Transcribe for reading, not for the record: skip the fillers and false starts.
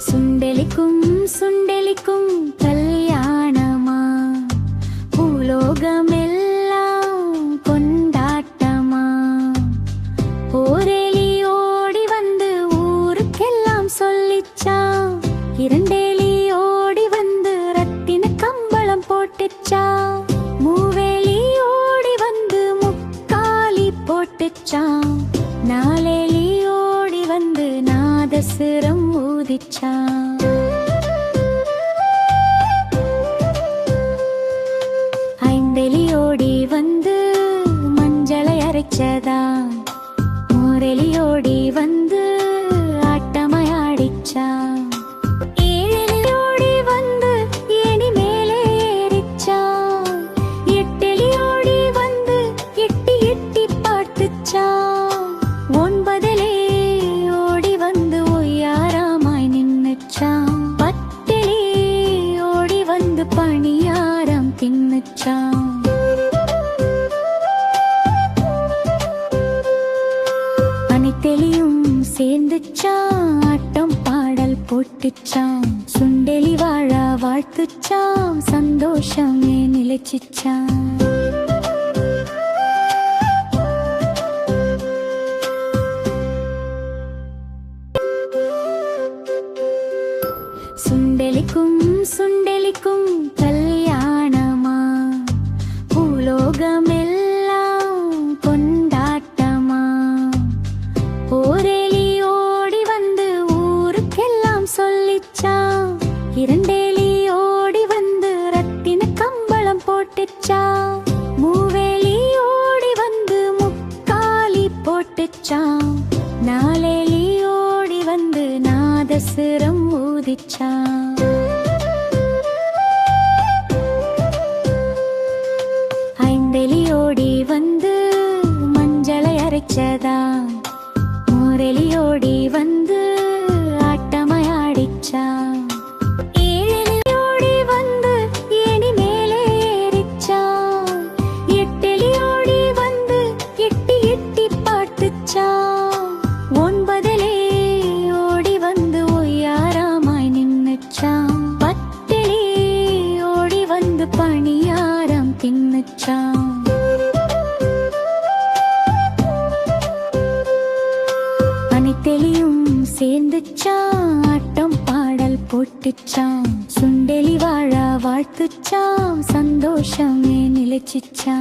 சுண்டெலிக்கும் சுண்டெலிக்கும் கல்யாணமா, பூலோகமெல்லாம் கொண்டாட்டமா. ஓரெலி ஓடி வந்து ஊருக்கெல்லாம் சொல்லிச்சா, இரண்டெலி ஓடி வந்து ரத்தின கம்பளம் போட்டுச்சா. மூவேலி ஓடி வந்து முக்காலி போட்டுச்சா. நாலெலி ஓடி வந்து நாதசுரம் ஊதிச்சா. ஐந்தெலி ஓடி வந்து மஞ்சளை அரைச்சதா. மோரெலி ஓடி வந்து ஆட்டமாய் ஆடிச்சா. ஏழெலி ஓடி வந்து ஏணி மேலே ஏறிச்சா. எட்டெலி ஓடி வந்து எட்டி எட்டி பார்த்துச்சா. ஒன்பதெலி ஓடி வந்து ஒய்யாரமாய் நின்னுச்சா. பத்தெலி ஓடி வந்து பணியாரம் தின்னுச்சா. அனைத்தெலியும் சேர்ந்துச்சா, ஆட்டம் பாடல் போட்டுச்சா. சுண்டெலி வாழ வாழ்த்துச்சா, சந்தோஷமே நிலைச்சிச்சா. சுண்டெலிக்கும் சுண்டெலிக்கும் கல்யாணமா, பூலோகமெல்லாம் கொண்டாட்டமா. ஓரெலி ஓடி வந்து ஊருக்கெல்லாம் சொல்லிச்சா. இரண்டெலி ஓடி வந்து ரத்தின கம்பளம் போட்டுச்சா. மூவேலி ஓடி வந்து முக்காலி போட்டுச்சா. நாலெலி ஓடி வந்து நாதசுரம் ஊதிச்சா. ஐந்தெலி ஓடி வந்து மஞ்சளை அரைச்சதா. மோரெலி ஓடி வந்து ஆட்டமாய் ஆடிச்சா. ஏழெலி ஓடி வந்து ஏணி மேலே ஏறிச்சா. எட்டெலி ஓடி வந்து எட்டி எட்டி பார்த்துச்சா. ஒன்பதெலி ஓடி வந்து ஒய்யாரமாய் நின்னுச்சா. பத்தெலி ஓடி வந்து பணியாரம் தின்னுச்சா. அனைத்தெலியும் சேர்ந்துச்சா, ஆட்டம் பாடல் போட்டுச்சா. சுண்டெலி வாழ வாழ்த்துச்சா, சந்தோஷமே நிலைச்சிச்சா.